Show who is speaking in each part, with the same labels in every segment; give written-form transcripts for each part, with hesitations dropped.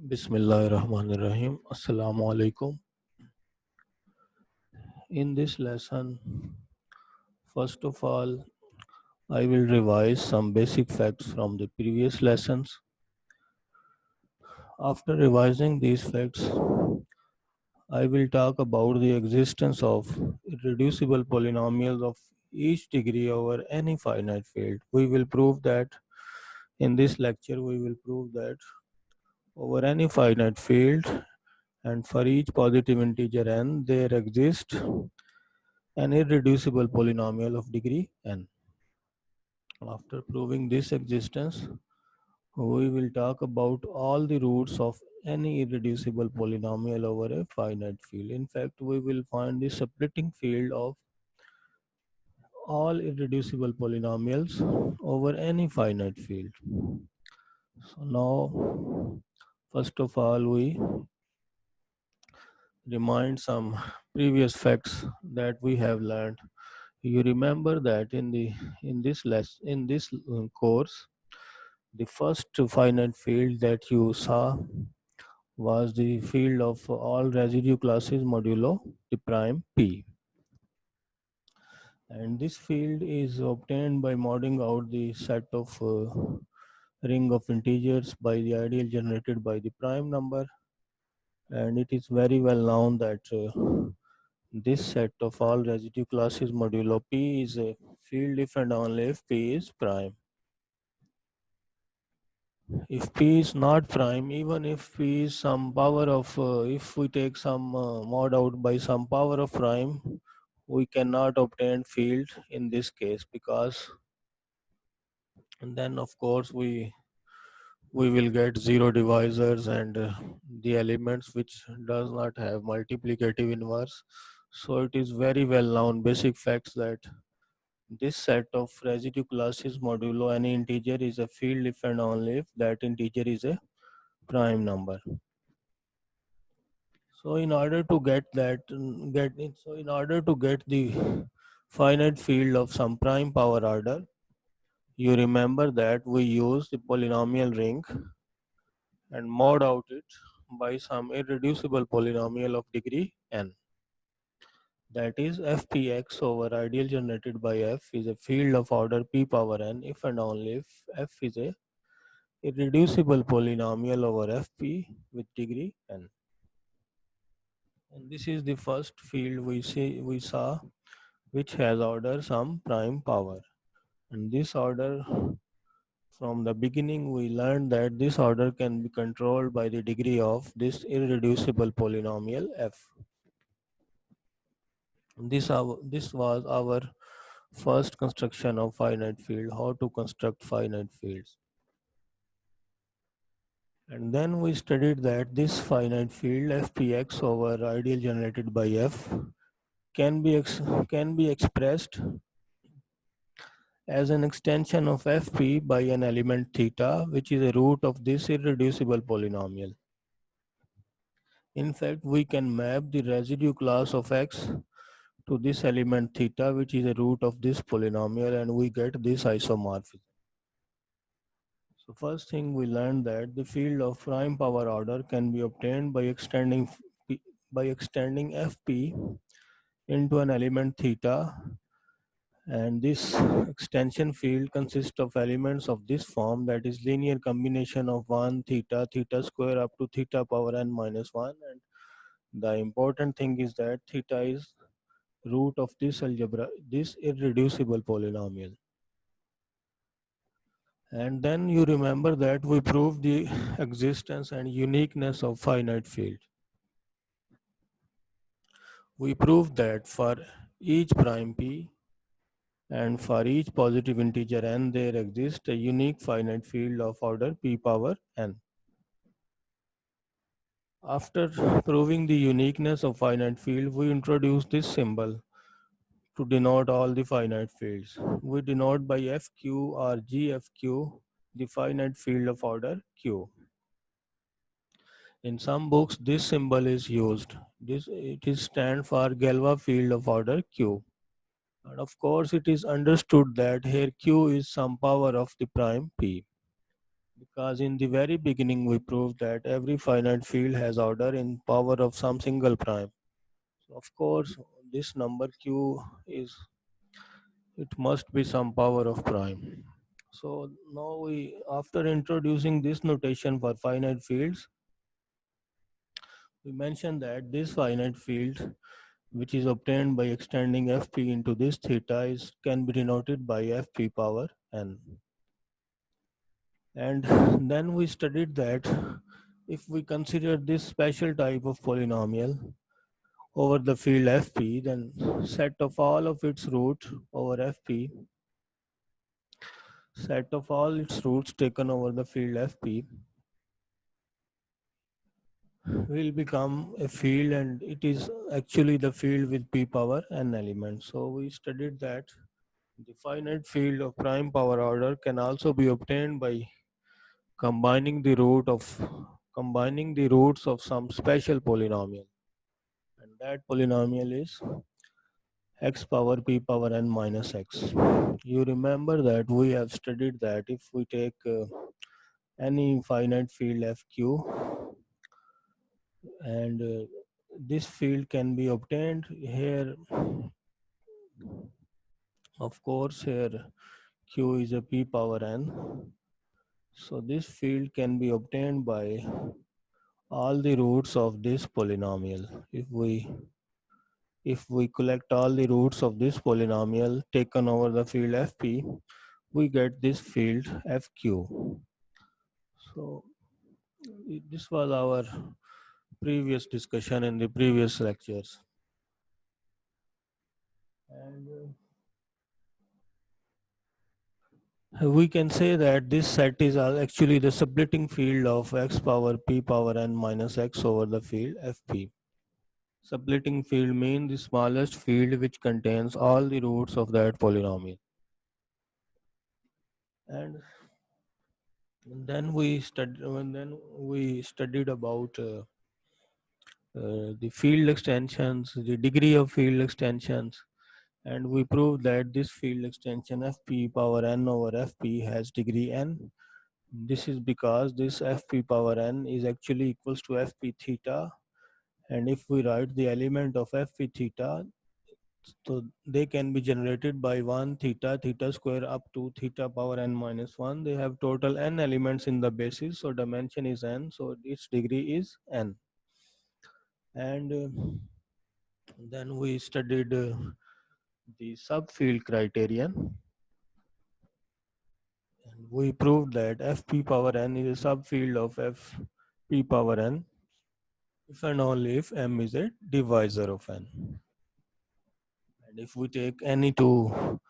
Speaker 1: Bismillahirrahmanirrahim. Assalamu alaikum. In this lesson, first of all, I will revise some basic facts from the previous lessons. After revising these facts, I will talk about the existence of irreducible polynomials of each degree over any finite field. We will prove that in this lecture, we will prove that over any finite field and for each positive integer n, there exists an irreducible polynomial of degree n. After proving this existence, we will talk about all the roots of any irreducible polynomial over a finite field. In fact, we will find the splitting field of all irreducible polynomials over any finite field. So now, first of all, we remind some previous facts that we have learned. You remember that in this course, the first finite field that you saw was the field of all residue classes modulo the prime p, and this field is obtained by modding out the set of ring of integers by the ideal generated by the prime number. And it is very well known that this set of all residue classes modulo p is a field if and only if p is prime. If p is not prime, even if p is some power of, if we take some mod out by some power of prime, we cannot obtain field in this case, because and then of course we will get zero divisors and the elements which does not have multiplicative inverse. So it is very well known basic facts that this set of residue classes modulo any integer is a field if and only if that integer is a prime number. So in order to get that, in order to get the finite field of some prime power order, you remember that we use the polynomial ring and mod out it by some irreducible polynomial of degree n. That is fpx over ideal generated by f is a field of order p power n if and only if f is a irreducible polynomial over fp with degree n. And this is the first field we saw which has order some prime power. And this order, from the beginning we learned that this order can be controlled by the degree of this irreducible polynomial f. This was our first construction of finite field, how to construct finite fields. And then we studied that this finite field fpx over ideal generated by f can be expressed as an extension of fp by an element theta, which is a root of this irreducible polynomial. In fact, we can map the residue class of x to this element theta, which is a root of this polynomial, and we get this isomorphism. So first thing we learned that the field of prime power order can be obtained by extending fp into an element theta, and this extension field consists of elements of this form, that is linear combination of 1 theta theta square up to theta power n minus 1. And the important thing is that theta is root of this irreducible polynomial. And then you remember that we proved the existence and uniqueness of finite field. We proved that for each prime p and for each positive integer n, there exists a unique finite field of order p power n. After proving the uniqueness of finite field, we introduced this symbol to denote all the finite fields. We denote by fq or gfq the finite field of order q. In some books, this symbol is used. It is stand for Galois field of order q. And of course, it is understood that here q is some power of the prime p. Because in the very beginning we proved that every finite field has order in power of some single prime. So of course this number q is, it must be some power of prime. So now we, after introducing this notation for finite fields, we mentioned that this finite field which is obtained by extending fp into this theta is can be denoted by fp power n. And then we studied that if we consider this special type of polynomial over the field fp, then set of all of its roots over fp, set of all its roots taken over the field fp will become a field, and it is actually the field with p power n elements. So we studied that the finite field of prime power order can also be obtained by combining the root of combining the roots of some special polynomial, and that polynomial is x power p power n minus x. You remember that we have studied that if we take any finite field fq, and this field can be obtained here, of course here q is a p power n. So this field can be obtained by all the roots of this polynomial. If we collect all the roots of this polynomial taken over the field fp, we get this field fq. So this was our previous discussion in the previous lectures. And we can say that this set is actually the splitting field of x power p power n minus x over the field fp. Splitting field means the smallest field which contains all the roots of that polynomial. And then we studied about the field extensions, the degree of field extensions, and we proved that this field extension fp power n over fp has degree n. This is because this fp power n is actually equals to fp theta, and if we write the element of fp theta, so they can be generated by 1 theta theta square up to theta power n minus 1. They have total n elements in the basis, so dimension is n, so its degree is n. And then we studied the subfield criterion, and we proved that fp power n is a subfield of fp power n if and only if m is a divisor of n. And if we take any two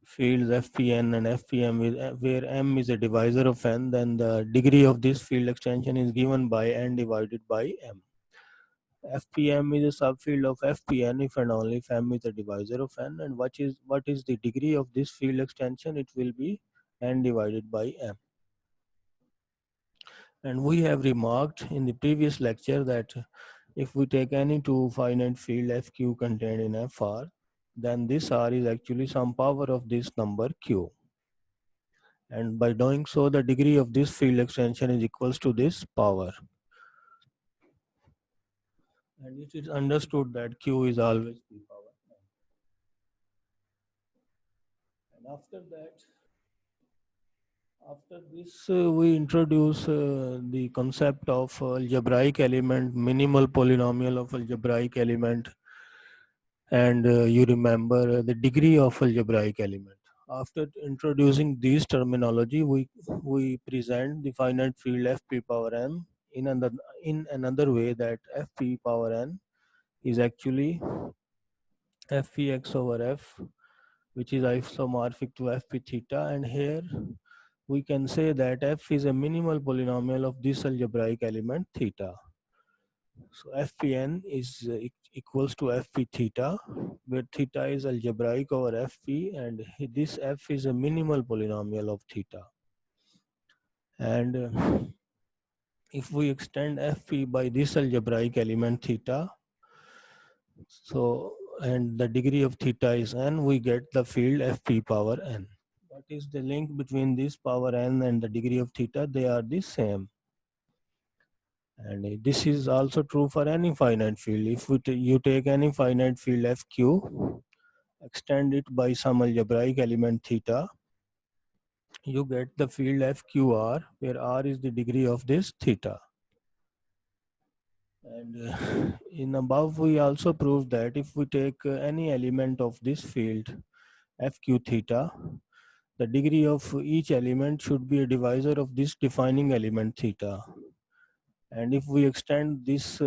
Speaker 1: fields fpn and fpm where m is a divisor of n, then the degree of this field extension is given by n divided by m. fpm is a subfield of fpn if and only if m is a divisor of n, and what is the degree of this field extension? It will be n divided by m. And we have remarked in the previous lecture that if we take any two finite field fq contained in fr, then this r is actually some power of this number q. And by doing so, the degree of this field extension is equals to this power. And it is understood that q is always p power. And after this, we introduce the concept of algebraic element, minimal polynomial of algebraic element, and you remember the degree of algebraic element. After introducing these terminology, we present the finite field fp power n in another way, that fp power n is actually fpx over f, which is isomorphic to fp theta, and here we can say that f is a minimal polynomial of this algebraic element theta. So fpn is equals to fp theta, where theta is algebraic over fp, and this f is a minimal polynomial of theta. And if we extend fp by this algebraic element theta, so and the degree of theta is n, we get the field fp power n. what is the link between this power n and the degree of theta? They are the same. And this is also true for any finite field. If you take any finite field fq, extend it by some algebraic element theta, you get the field fqr, where r is the degree of this theta. And in above, we also proved that if we take any element of this field fq theta, the degree of each element should be a divisor of this defining element theta. And if we extend this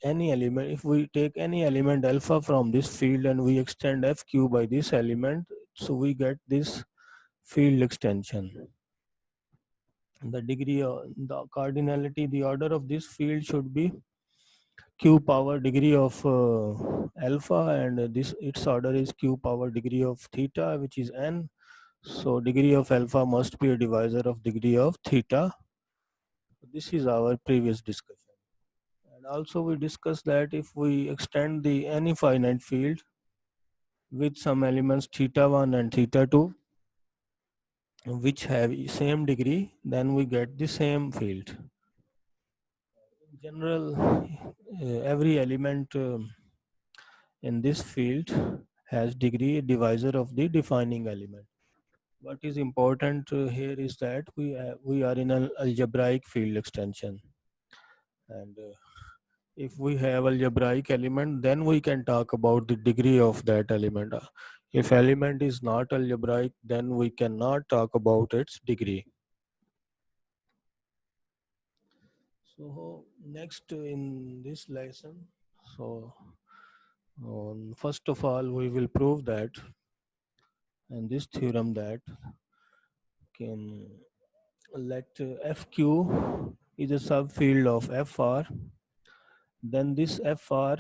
Speaker 1: any element, if we take any element alpha from this field and we extend fq by this element, so we get this field extension. The degree of the cardinality, the order of this field should be q power degree of alpha, and this its order is q power degree of theta, which is n. So degree of alpha must be a divisor of degree of theta. This is our previous discussion. And also we discussed that if we extend the any finite field with some elements theta 1 and theta 2 which have same degree, then we get the same field. In general, every element in this field has degree divisor of the defining element. What is important here is that we are in an algebraic field extension, and if we have algebraic element, then we can talk about the degree of that element. If element is not algebraic, then we cannot talk about its degree. So next in this lesson, so first of all, we will prove that, and this theorem that can let fq is a subfield of fr, then this fr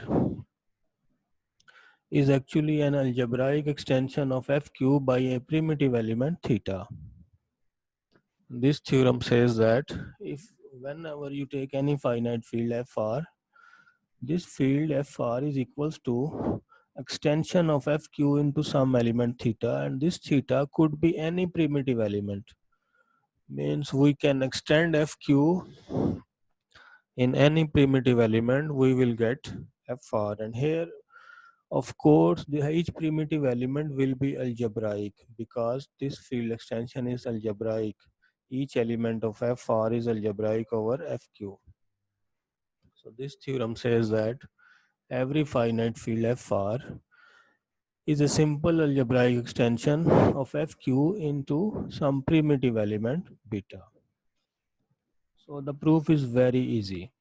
Speaker 1: is actually an algebraic extension of fq by a primitive element theta. This theorem says that if whenever you take any finite field fr, this field fr is equals to extension of fq into some element theta, and this theta could be any primitive element. Means we can extend fq in any primitive element, we will get fr. And here, of course, each primitive element will be algebraic because this field extension is algebraic. Each element of fr is algebraic over fq. So this theorem says that every finite field fr is a simple algebraic extension of fq into some primitive element beta. So the proof is very easy.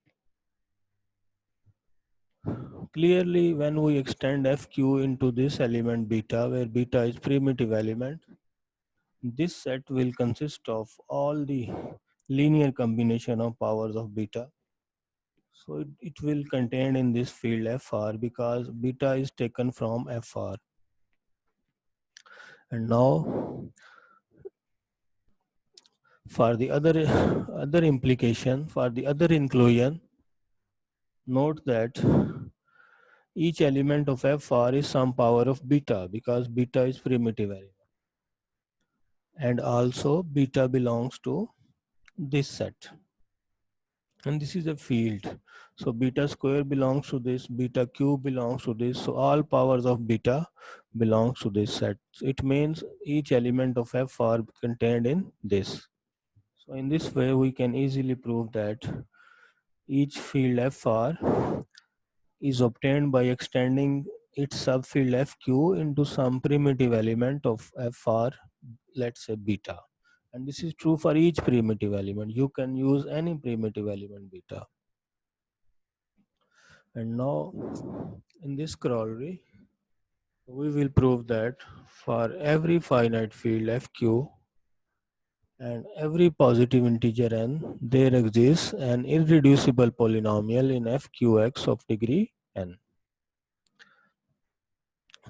Speaker 1: Clearly, when we extend fq into this element beta, where beta is primitive element, this set will consist of all the linear combination of powers of beta. So it will contain in this field fr because beta is taken from fr. And now for the other implication, for the other inclusion, note that each element of fr is some power of beta because beta is primitive element. And also beta belongs to this set, and this is a field. So beta square belongs to this, beta cube belongs to this, so all powers of beta belongs to this set. It means each element of f are contained in this. So in this way we can easily prove that each field fr is obtained by extending its subfield fq into some primitive element of fr, let's say beta. And this is true for each primitive element. You can use any primitive element beta. And now in this corollary, we will prove that for every finite field fq and every positive integer n, there exists an irreducible polynomial in fqx of degree n.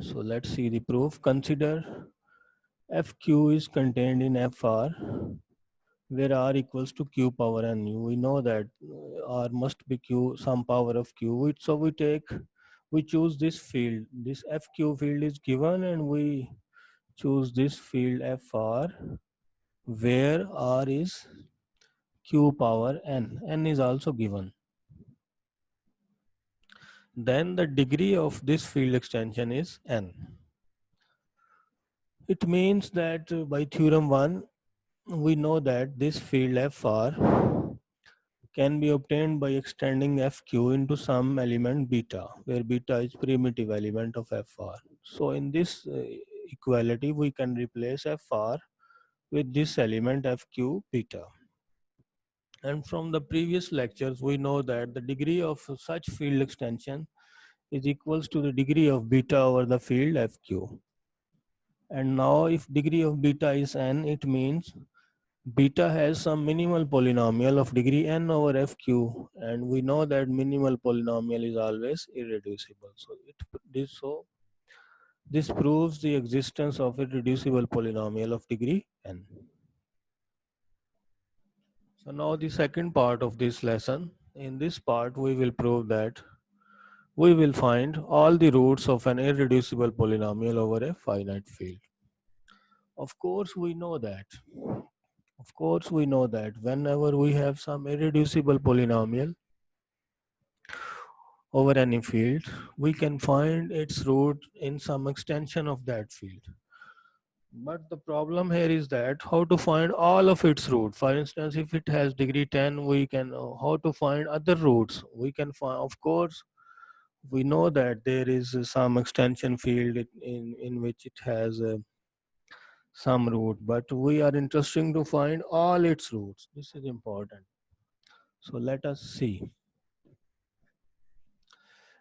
Speaker 1: So let's see the proof. Consider fq is contained in fr where r equals to q power n. We know that r must be q, some power of q. So we choose this field. This fq field is given and we choose this field FR where R is Q power n. N is also given. Then the degree of this field extension is n. It means that by theorem 1, we know that this field FR can be obtained by extending FQ into some element beta, where beta is primitive element of FR. So in this equality, we can replace FR with this element FQ beta. And from the previous lectures, we know that the degree of such field extension is equals to the degree of beta over the field FQ. And now if degree of beta is n, it means beta has some minimal polynomial of degree n over fq, and we know that minimal polynomial is always irreducible. This proves the existence of irreducible polynomial of degree n. So now the second part of this lesson. In this part, we will prove that we will find all the roots of an irreducible polynomial over a finite field. Of course, we know that. Whenever we have some irreducible polynomial over any field, we can find its root in some extension of that field. But the problem here is that how to find all of its root. For instance, if it has degree 10, we can how to find other roots. We can find, of course, we know that there is some extension field in which it has some root, but we are interested to find all its roots. This is important. So let us see.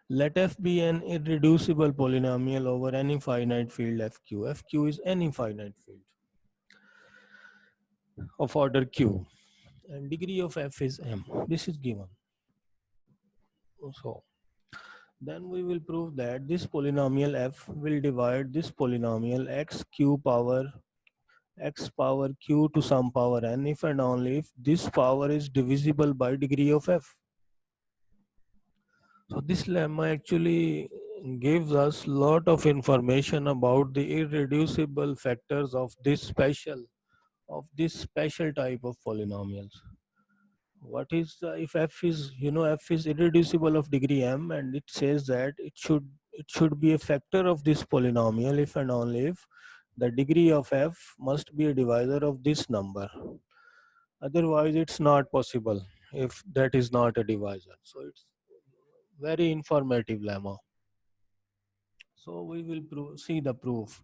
Speaker 1: Let f be an irreducible polynomial over any finite field fq. Fq is any finite field of order q, and degree of f is m. This is given. So then we will prove that this polynomial f will divide this polynomial x power q to some power n if and only if this power is divisible by degree of f. So this lemma actually gives us lot of information about the irreducible factors of this special type of polynomials. What is if f is f is irreducible of degree m, and it says that it should be a factor of this polynomial if and only if the degree of f must be a divisor of this number. Otherwise, it's not possible if that is not a divisor. So it's very informative lemma. So we will see the proof.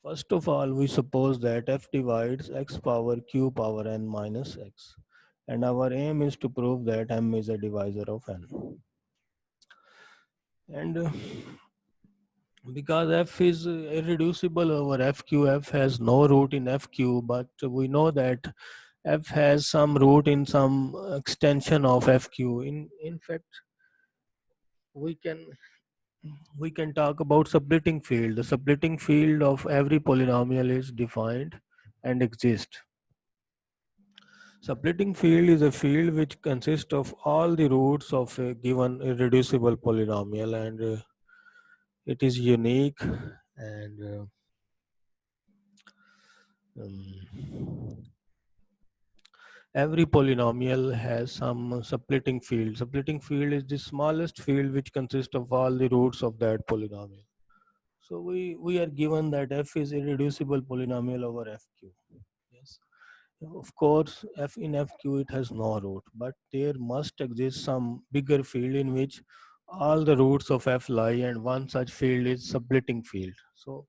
Speaker 1: First of all, we suppose that f divides x power q power n minus x. And our aim is to prove that m is a divisor of n. And because f is irreducible over fq, f has no root in fq, but we know that f has some root in some extension of fq. In fact, we can talk about splitting field. The splitting field of every polynomial is defined and exists. Splitting field is a field which consists of all the roots of a given irreducible polynomial, and it is unique, and every polynomial has some splitting field. Splitting field is the smallest field which consists of all the roots of that polynomial. So we are given that f is irreducible polynomial over fq. Yes. Of course, f in fq it has no root, but there must exist some bigger field in which all the roots of f lie, and one such field is splitting field. So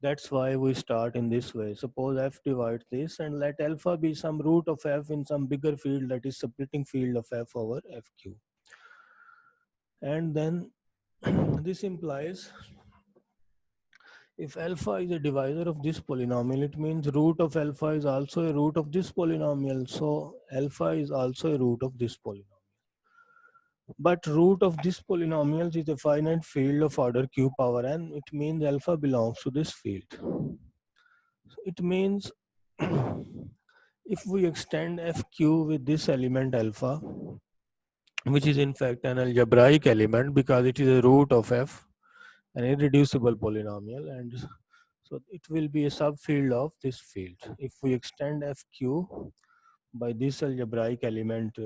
Speaker 1: that's why we start in this way. Suppose f divides this, and let alpha be some root of f in some bigger field, that is splitting field of f over fq. And then this implies if alpha is a divisor of this polynomial, it means root of alpha is also a root of this polynomial. So alpha is also a root of this polynomial. But root of this polynomial is a finite field of order q power n. It means alpha belongs to this field. So it means if we extend fq with this element alpha, which is in fact an algebraic element because it is a root of f, an irreducible polynomial, and so it will be a subfield of this field. If we extend fq by this algebraic element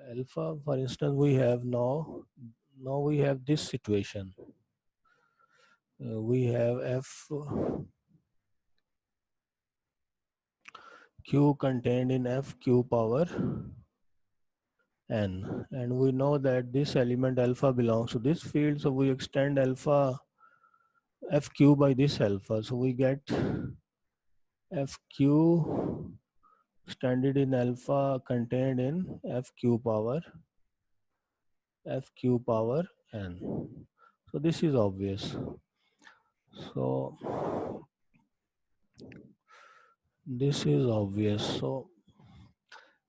Speaker 1: alpha, for instance, we have now we have this situation. We have f q contained in fq power n, and we know that this element alpha belongs to this field, so we extend alpha fq by this alpha, so we get fq standard in alpha contained in fq power n. So this is obvious. So this is obvious. So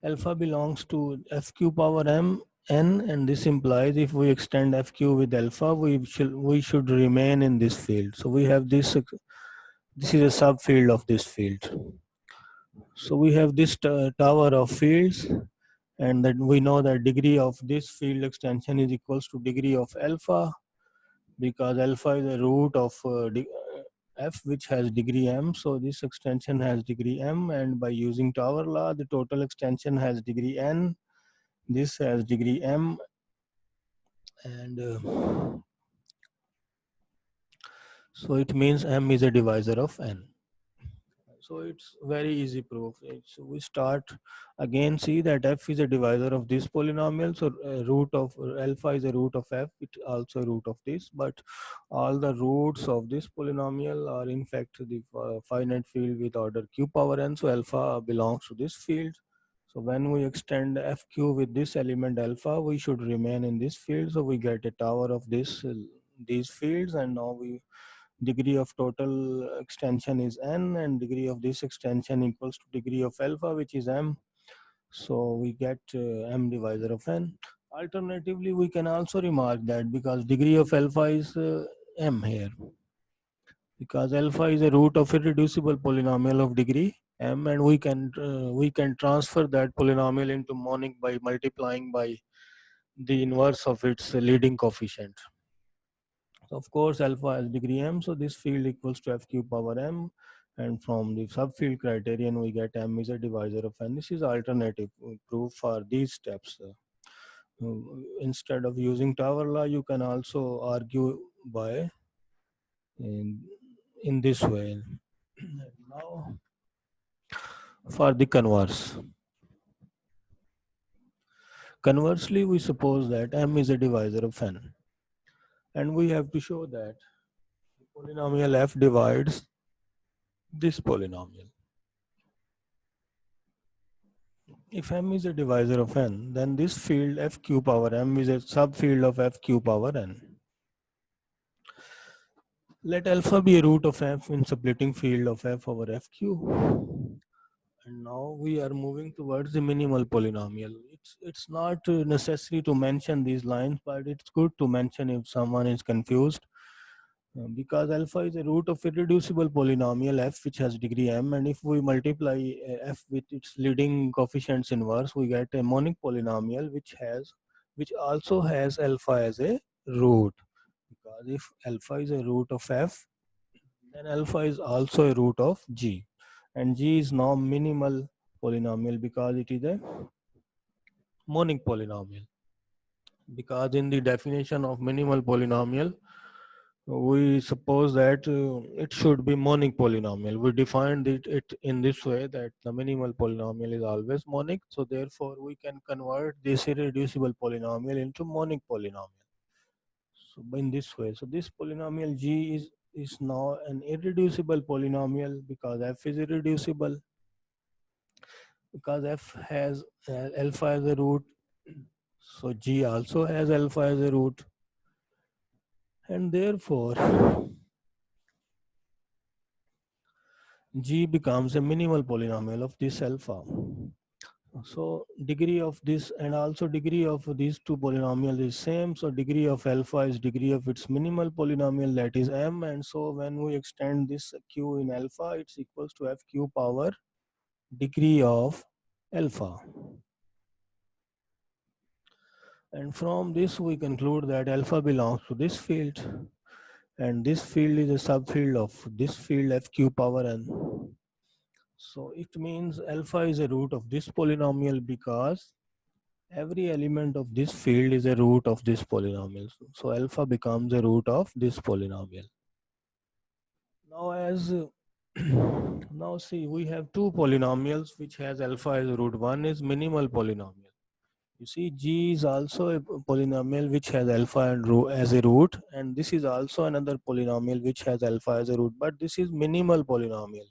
Speaker 1: alpha belongs to fq power m n, and this implies if we extend fq with alpha, we should remain in this field. So we have this. This is a subfield of this field. So we have this tower of fields, and that we know that degree of this field extension is equals to degree of alpha, because alpha is the root of f, which has degree m. So this extension has degree m, and by using tower law, the total extension has degree n. This has degree m, and so it means m is a divisor of n. So it's very easy proof. We start again, see that f is a divisor of this polynomial. So root of alpha is a root of f. It's also a root of this, but all the roots of this polynomial are in fact the finite field with order q power n. So alpha belongs to this field. So when we extend fq with this element alpha, we should remain in this field. So we get a tower of these fields, and now we degree of total extension is n, and degree of this extension equals to degree of alpha, which is m. So we get m divisor of n. Alternatively, we can also remark that because degree of alpha is m here, because alpha is a root of irreducible polynomial of degree m, and we can transfer that polynomial into monic by multiplying by the inverse of its leading coefficient. So of course, alpha has degree m, so this field equals to f cube power m, and from the subfield criterion we get m is a divisor of n. This is alternative proof for these steps. Instead of using tower law, you can also argue by in, in this way. Now, for the converse. Conversely, we suppose that m is a divisor of n, and we have to show that the polynomial f divides this polynomial. If m is a divisor of n, then this field fq power m is a subfield of fq power n. Let alpha be a root of f in splitting field of f over fq. And now we are moving towards the minimal polynomial. It's not necessary to mention these lines, but it's good to mention if someone is confused. Because alpha is a root of irreducible polynomial f, which has degree m, and if we multiply f with its leading coefficients inverse, we get a monic polynomial which also has alpha as a root. Because if alpha is a root of f, then alpha is also a root of g, and g is now minimal polynomial because it is a monic polynomial. Because in the definition of minimal polynomial, we suppose that it should be monic polynomial. We defined it in this way, that the minimal polynomial is always monic. So therefore, we can convert this irreducible polynomial into monic polynomial. So in this way, so this polynomial g is now an irreducible polynomial because f is irreducible. Because f has alpha as a root, so g also has alpha as a root, and therefore g becomes a minimal polynomial of this alpha. So degree of this and also degree of these two polynomials is same. So degree of alpha is degree of its minimal polynomial, that is m, and so when we extend this q in alpha, it's equals to fq power degree of alpha. And from this we conclude that alpha belongs to this field, and this field is a subfield of this field fq power n. So it means alpha is a root of this polynomial because every element of this field is a root of this polynomial. So alpha becomes a root of this polynomial. Now as now see, we have two polynomials which has alpha as a root. One is minimal polynomial. You see, G is also a polynomial which has alpha and as a root, and this is also another polynomial which has alpha as a root, but this is minimal polynomial.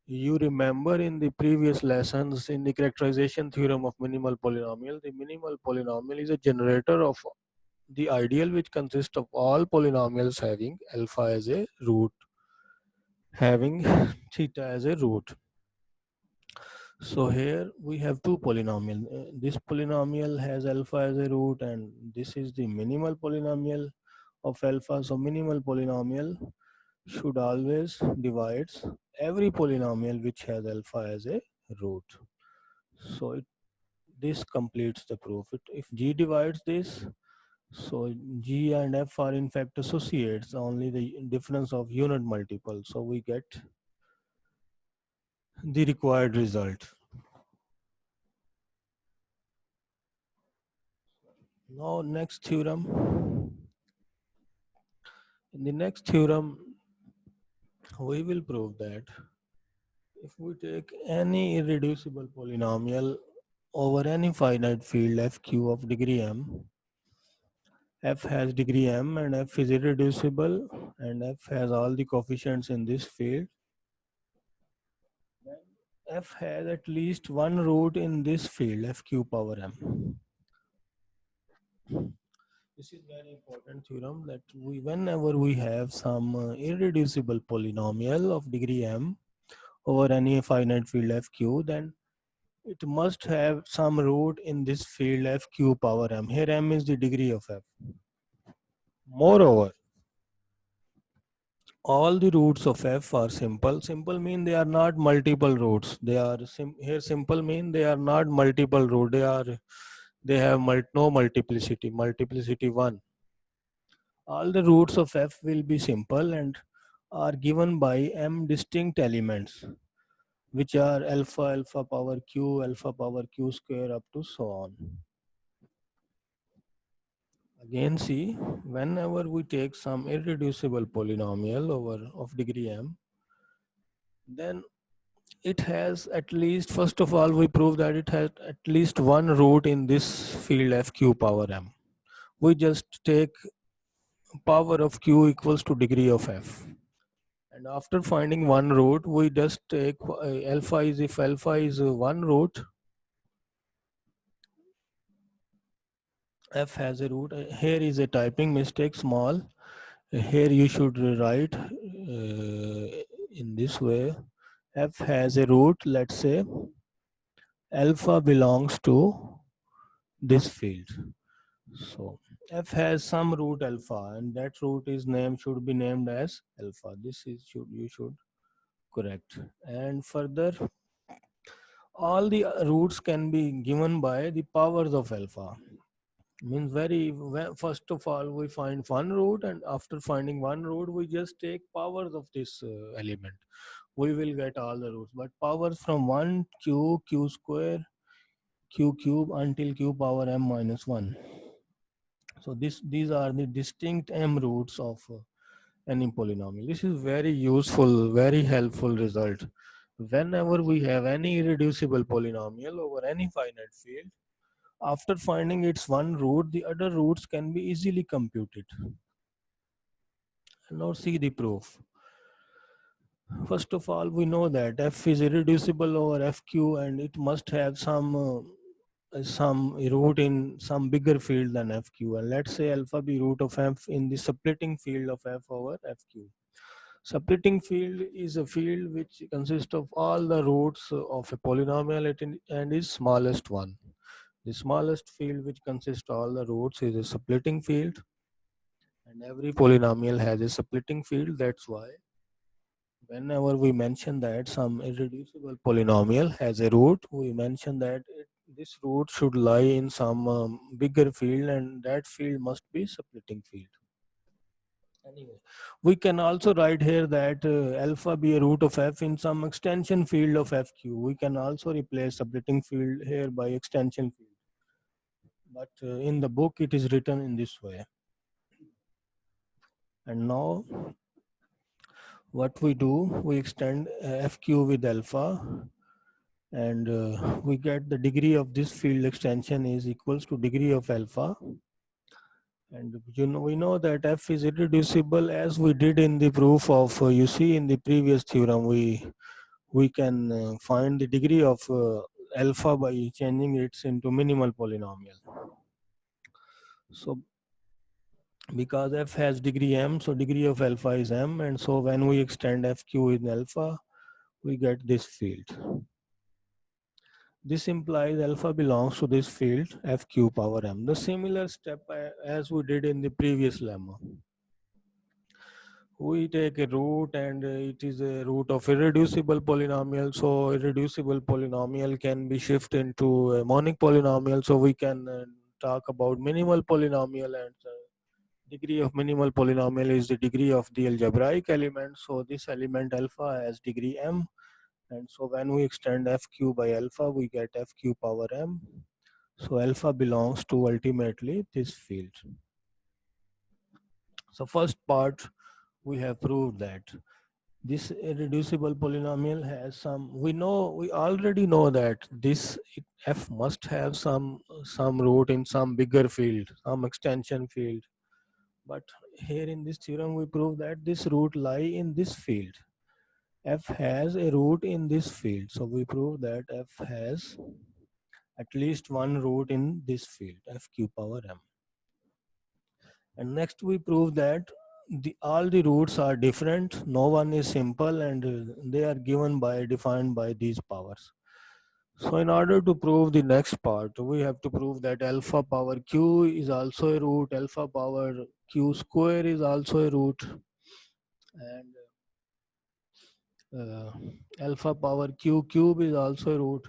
Speaker 1: You remember in the previous lessons in the characterization theorem of minimal polynomial, the minimal polynomial is a generator of the ideal which consists of all polynomials having alpha as a root, having theta as a root. So here we have two polynomial. This polynomial has alpha as a root, and this is the minimal polynomial of alpha. So minimal polynomial should always divides every polynomial which has alpha as a root. So this completes the proof. If G divides this, so G and F are in fact associates, only the difference of unit multiple. So we get the required result. Now next theorem. In the next theorem, we will prove that if we take any irreducible polynomial over any finite field fq of degree m, f has degree m and f is irreducible and f has all the coefficients in this field, then f has at least one root in this field fq power m. This is very important theorem that whenever we have some irreducible polynomial of degree m over any finite field fq, then it must have some root in this field fq power m. Here m is the degree of f. Moreover, all the roots of f are simple. Simple mean they are not multiple roots. They are here simple mean they are not multiple root. They have no multiplicity. Multiplicity 1. All the roots of f will be simple and are given by m distinct elements, which are alpha, alpha power q square up to so on. Again see, whenever we take some irreducible polynomial over of degree m, then it has at least, first of all we prove that it has at least one root in this field fq power m. We just take power of q equals to degree of f. And after finding one root, we just take alpha is, if alpha is one root, f has a root. Here is a typing mistake, small. Here you should write in this way. F has a root, let's say alpha belongs to this field. So f has some root alpha, and that root is should be named as alpha. This is you should correct. And further, all the roots can be given by the powers of alpha. Means first of all we find one root, and after finding one root we just take powers of this element. We will get all the roots, but powers from 1 q square q cube until q power m minus 1. So these are the distinct m roots of any polynomial. This is very useful, very helpful result. Whenever we have any irreducible polynomial over any finite field, after finding its one root, the other roots can be easily computed. Now see the proof. First of all, we know that f is irreducible over fq, and it must have some root in some bigger field than fq. And let's say alpha be root of f in the splitting field of f over fq. Splitting field is a field which consists of all the roots of a polynomial and is smallest one. The smallest field which consists of all the roots is a splitting field, and every polynomial has a splitting field. That's why whenever we mention that some irreducible polynomial has a root, we mention that this root should lie in some bigger field, and that field must be splitting field. Anyway, we can also write here that alpha be a root of f in some extension field of fq. We can also replace splitting field here by extension field, but in the book it is written in this way. And now what we do, we extend fq with alpha, and we get the degree of this field extension is equals to degree of alpha. And we know that f is irreducible, as we did in the proof of you see in the previous theorem. We can find the degree of alpha by changing it into minimal polynomial. So because f has degree m, so degree of alpha is m, and so when we extend fq in alpha, we get this field. This implies alpha belongs to this field fq power m. The similar step as we did in the previous lemma. We take a root, and it is a root of irreducible polynomial. So irreducible polynomial can be shifted into a monic polynomial. So we can talk about minimal polynomial, and degree of minimal polynomial is the degree of the algebraic element. So this element alpha has degree m, and so when we extend fq by alpha, we get fq power m. So alpha belongs to ultimately this field. So first part, we have proved that this irreducible polynomial has some, we already know that this f must have some root in some bigger field, some extension field. But here in this theorem, we prove that this root lie in this field. F has a root in this field. So we prove that f has at least one root in this field, fq power m. And next we prove that all the roots are different. No one is simple, and they are defined by these powers. So in order to prove the next part, we have to prove that alpha power q is also a root, alpha power q square is also a root, and alpha power q cube is also a root.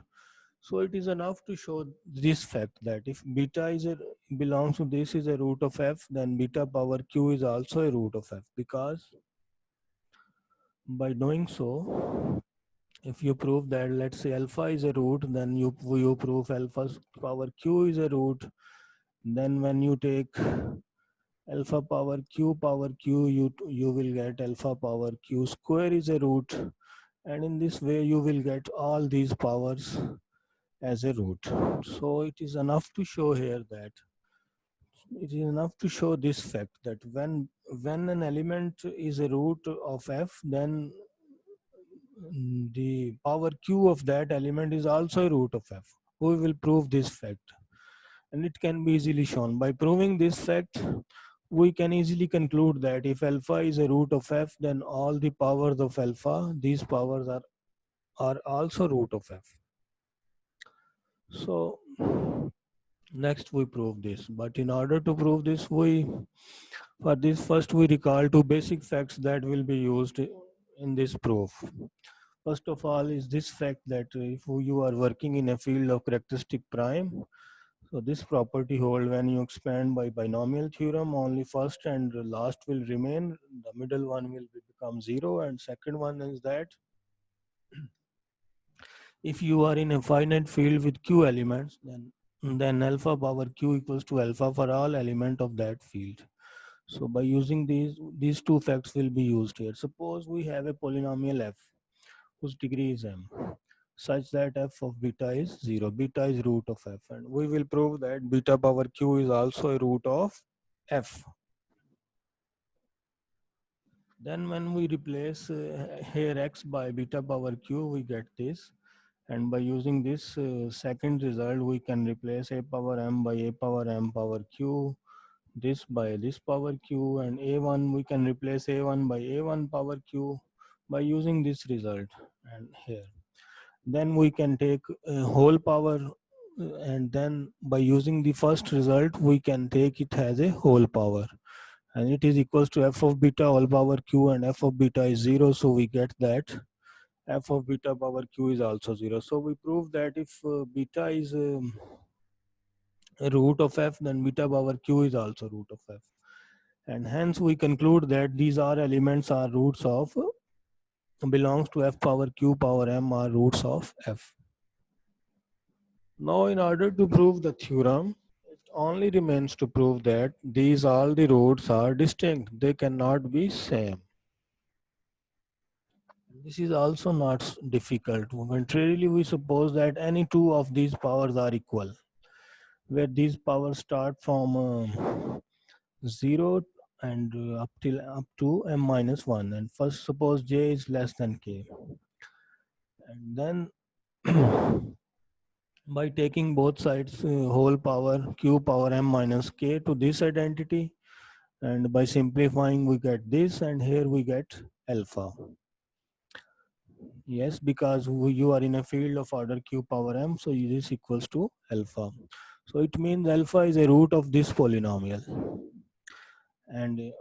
Speaker 1: So it is enough to show this fact that if beta belongs to this is a root of f, then beta power q is also a root of f, because by doing so, if you prove that, let's say alpha is a root, then you prove alpha power q is a root. Then when you take alpha power q, you will get alpha power q square is a root, and in this way you will get all these powers as a root. So it is enough to show here that it is enough to show this fact that when an element is a root of f, then the power q of that element is also a root of f. We will prove this fact, and it can be easily shown. By proving this fact, we can easily conclude that if alpha is a root of f, then all the powers of alpha, these powers are also root of f. So next we prove this, but in order to prove this, first we recall two basic facts that will be used in this proof. First of all is this fact that if you are working in a field of characteristic prime, so this property hold when you expand by binomial theorem, only first and last will remain, the middle one will become zero. And second one is that if you are in a finite field with q elements, then alpha power q equals to alpha for all element of that field. So by using these two facts will be used here. Suppose we have a polynomial f whose degree is m, such that f of beta is 0. Beta is root of f, and we will prove that beta power q is also a root of f. Then when we replace here x by beta power q, we get this. And by using this second result, we can replace a power m by a power m power q, this by this power q, and a1 we can replace a1 by a1 power q by using this result. And here then we can take a whole power, and then by using the first result we can take it as a whole power, and it is equals to f of beta whole power q, and f of beta is 0, so we get that f of beta power q is also 0. So we prove that if beta is root of f, then beta power q is also root of f. And hence we conclude that these are elements are roots of belongs to f power q power m are roots of f. Now in order to prove the theorem, it only remains to prove that these all the roots are distinct. They cannot be same. This is also not difficult. Contrarily, we suppose that any two of these powers are equal, where these powers start from 0 and up to m minus 1. And first suppose j is less than k. And then by taking both sides whole power q power m minus k to this identity, and by simplifying we get this, and here we get alpha. Yes, because you are in a field of order q power m, so this equals to alpha. So it means alpha is a root of this polynomial. And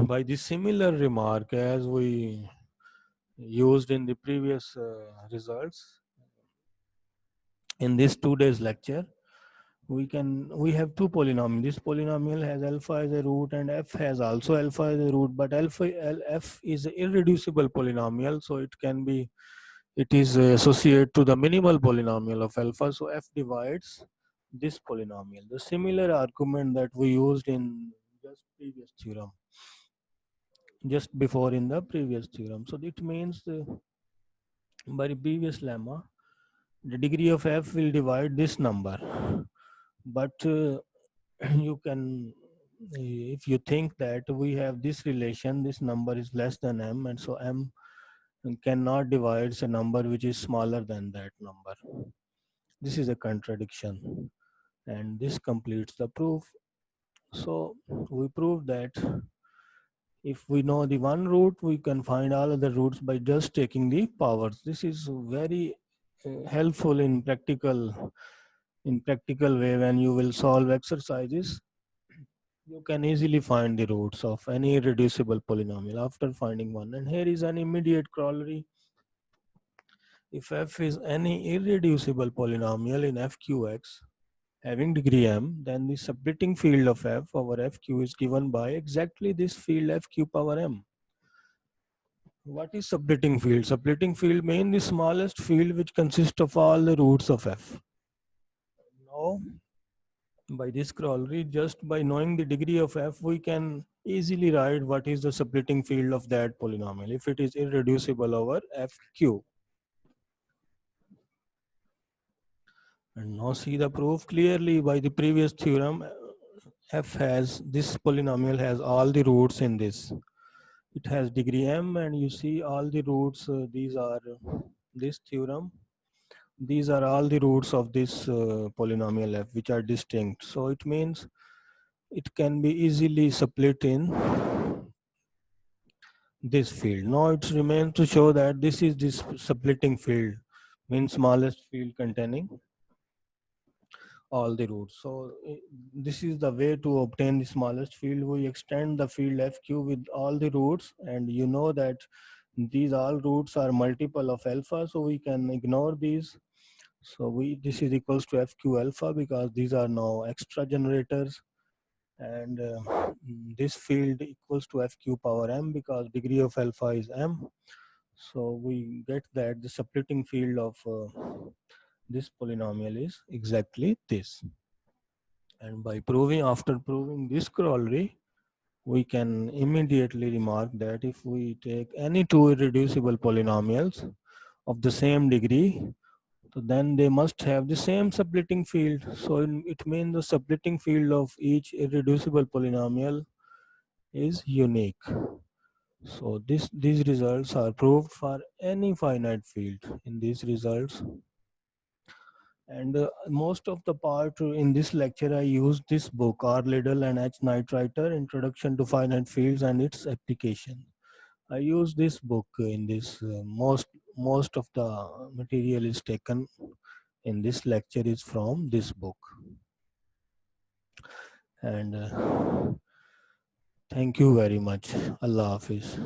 Speaker 1: by this similar remark as we used in the previous results, in this 2 days lecture, we have two polynomials. This polynomial has alpha as a root and f has also alpha as a root, but f is an irreducible polynomial, so it is associated to the minimal polynomial of alpha, so f divides this polynomial. The similar argument that we used in just before in the previous theorem. So it means by the previous lemma, the degree of f will divide this number, but you can, if you think that we have this relation, this number is less than m, and so m cannot divide a number which is smaller than that number. This is a contradiction, and this completes the proof. So we prove that if we know the one root, we can find all other roots by just taking the powers. This is very helpful in practical way. When you will solve exercises, you can easily find the roots of any irreducible polynomial after finding one. And here is an immediate corollary. If f is any irreducible polynomial in fqx having degree m, then the splitting field of f over fq is given by exactly this field fq power m. What is splitting field? Splitting field means the smallest field which consists of all the roots of f. Now, by this corollary, just by knowing the degree of f, we can easily write what is the splitting field of that polynomial if it is irreducible over fq. And now see the proof clearly by the previous theorem. This polynomial has all the roots in this. It has degree m, and you see all the roots. These are this theorem. These are all the roots of this polynomial f which are distinct. So it means it can be easily split in this field. Now it remains to show that this is this splitting field, means smallest field containing all the roots. So this is the way to obtain the smallest field. We extend the field fq with all the roots, and you know that these all roots are multiple of alpha, so we can ignore these. So this is equals to fq alpha because these are now extra generators, and this field equals to fq power m because degree of alpha is m. So we get that the splitting field of this polynomial is exactly this. And after proving this corollary, we can immediately remark that if we take any two irreducible polynomials of the same degree, so then they must have the same splitting field. So it means the splitting field of each irreducible polynomial is unique. So these results are proved for any finite field in these results. And most of the part in this lecture, I used this book, R. Liddell and H. Knight-Reiter, Introduction to Finite Fields and Its Application. I use this book in this. Most of the material is taken in this lecture is from this book. And thank you very much. Allah Hafiz.